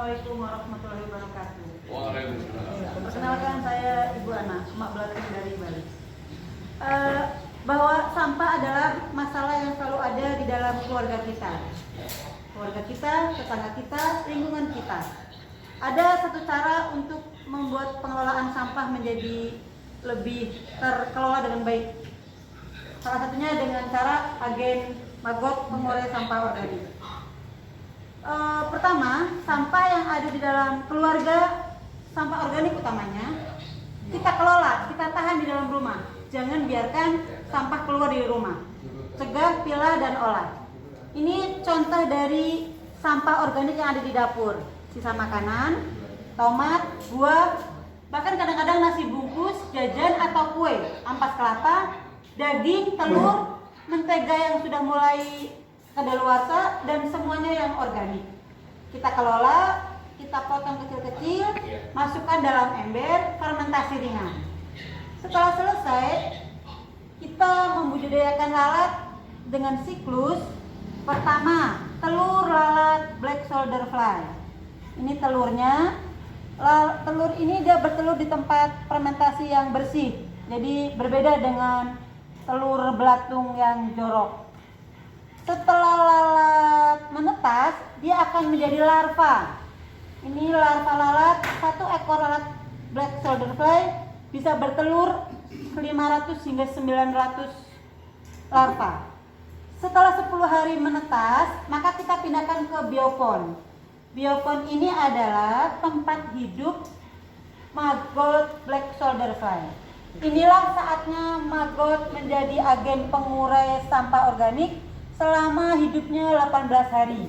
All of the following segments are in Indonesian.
Assalamualaikum warahmatullahi wabarakatuh. Waalaikumsalam. Perkenalkan, saya Ibu Ana, emak belatung dari Bali. Bahwa sampah adalah masalah yang selalu ada di dalam keluarga kita, tetangga kita, lingkungan kita. Ada satu cara untuk membuat pengelolaan sampah menjadi lebih terkelola dengan baik. Salah satunya dengan cara agen maggot pengurai sampah organik. Pertama, sampah yang ada di dalam keluarga, sampah organik utamanya, kita kelola, kita tahan di dalam rumah. Jangan biarkan sampah keluar dari rumah. Cegah, pilah, dan olah. Ini contoh dari sampah organik yang ada di dapur. Sisa makanan, tomat, buah, bahkan kadang-kadang nasi bungkus, jajan atau kue, ampas kelapa, daging, telur, mentega yang sudah mulai kadaluarsa, dan semuanya yang organik. Kita kelola, kita potong kecil-kecil, masukkan dalam ember, fermentasi ringan. Setelah selesai, kita membudidayakan lalat dengan siklus. Pertama, telur lalat black soldier fly. Ini telurnya. Telur ini dia bertelur di tempat fermentasi yang bersih. Jadi berbeda dengan telur belatung yang jorok. Setelah lalat menetas, dia akan menjadi larva. Ini larva lalat, satu ekor lalat black soldier fly bisa bertelur 500 hingga 900 larva. Setelah 10 hari menetas, maka kita pindahkan ke biopon. Biopon ini adalah tempat hidup maggot black soldier fly. Inilah saatnya maggot menjadi agen pengurai sampah organik selama hidupnya 18 hari.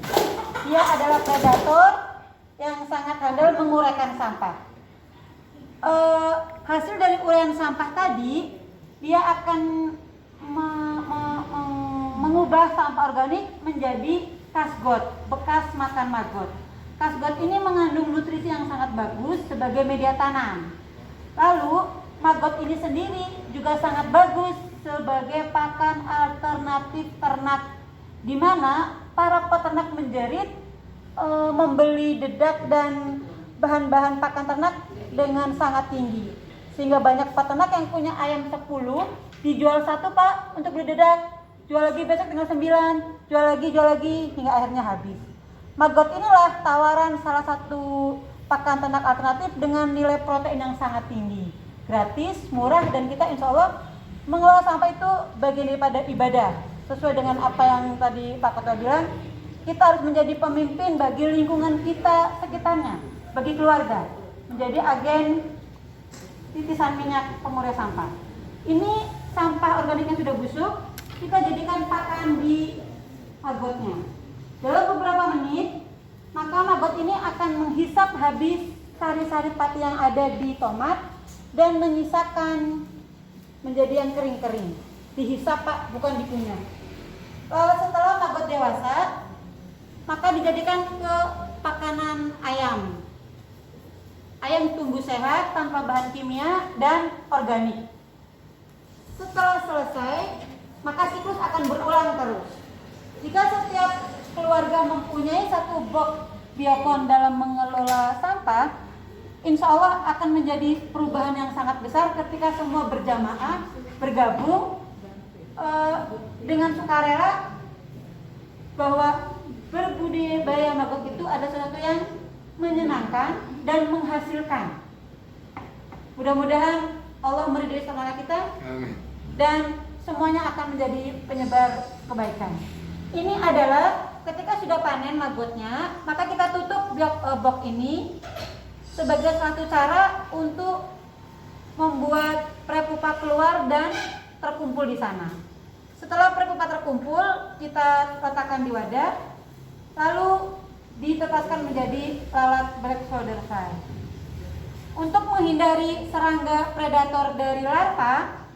Dia adalah predator yang sangat handal menguraikan sampah. Hasil dari uraian sampah tadi, dia akan mengubah sampah organik menjadi kasgot, bekas makan maggot. Kasgot ini mengandung nutrisi yang sangat bagus sebagai media tanam. Lalu, maggot ini sendiri juga sangat bagus sebagai pakan alternatif ternak, di mana para peternak menjerit membeli dedak dan bahan-bahan pakan ternak dengan sangat tinggi, sehingga banyak peternak yang punya ayam 10 dijual satu, Pak, untuk beli dedak, jual lagi besok dengan 9, jual lagi hingga akhirnya habis. Maggot inilah tawaran salah satu pakan ternak alternatif dengan nilai protein yang sangat tinggi, gratis, murah, dan kita insya Allah mengelola sampah itu bagian daripada ibadah. Sesuai dengan apa yang tadi Pak Ketua bilang, kita harus menjadi pemimpin bagi lingkungan kita sekitarnya, bagi keluarga, menjadi agen titisan minyak pengurai sampah. Ini sampah organiknya sudah busuk, kita jadikan pakan di maggotnya. Dalam beberapa menit, maka maggot ini akan menghisap habis sari-sari pati yang ada di tomat dan menyisakan menjadi yang kering-kering. Dihisap, Pak, bukan dikunyah. Setelah maggot dewasa, maka dijadikan ke pakanan ayam. Ayam tumbuh sehat tanpa bahan kimia dan organik. Setelah selesai, maka siklus akan berulang terus. Jika setiap keluarga mempunyai satu box biopon dalam mengelola sampah, insya Allah akan menjadi perubahan yang sangat besar ketika semua berjamaah, bergabung dengan sukarela, bahwa berbudidaya maggot itu ada sesuatu yang menyenangkan dan menghasilkan. Mudah-mudahan Allah meridai semangat kita dan semuanya akan menjadi penyebar kebaikan. Ini adalah ketika sudah panen maggotnya, maka kita tutup box ini sebagai satu cara untuk membuat prepupa keluar dan terkumpul di sana. Setelah prepupa terkumpul, kita letakkan di wadah, lalu ditetaskan menjadi lalat black soldier fly. Untuk menghindari serangga predator dari larva,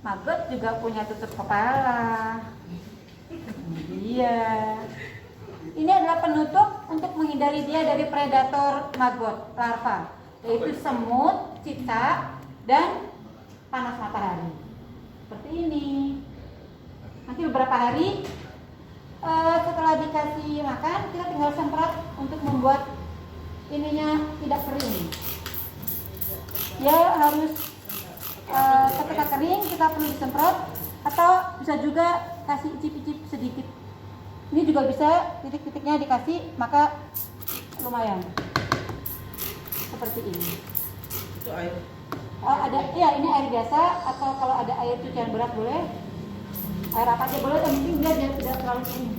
maggot juga punya tutup kepala. Iya. Ini adalah penutup untuk menghindari dia dari predator maggot larva, yaitu semut, cicak, dan panas matahari. Seperti ini. Nanti beberapa hari setelah dikasih makan, kita tinggal semprot untuk membuat ininya tidak kering. Ya harus ketika kering kita perlu disemprot atau bisa juga kasih icip-icip sedikit. Ini juga bisa titik-titiknya dikasih, maka lumayan. Seperti ini. Itu air. Ada, ya ini air biasa atau kalau ada air cucian beras boleh. Air apa aja boleh, yang penting dia tidak terlalu kering.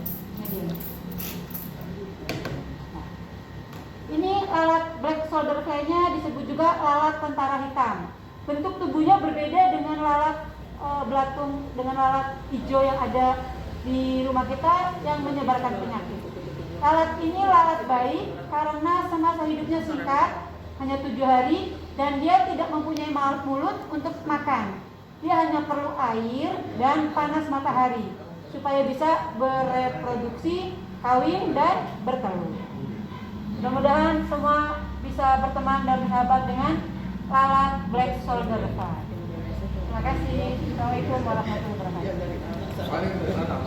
Nah, ini lalat black soldier fly-nya disebut juga lalat tentara hitam. Bentuk tubuhnya berbeda dengan lalat belatung, dengan lalat hijau yang ada di rumah kita yang menyebarkan penyakit. Lalat ini lalat baik karena semasa hidupnya singkat, hanya 7 hari, dan dia tidak mempunyai mulut untuk makan. Dia hanya perlu air dan panas matahari supaya bisa bereproduksi, kawin, dan bertelur. Mudah-mudahan semua bisa berteman dan bersahabat dengan lalat black soldier fly. Terima kasih. Assalamualaikum warahmatullahi wabarakatuh.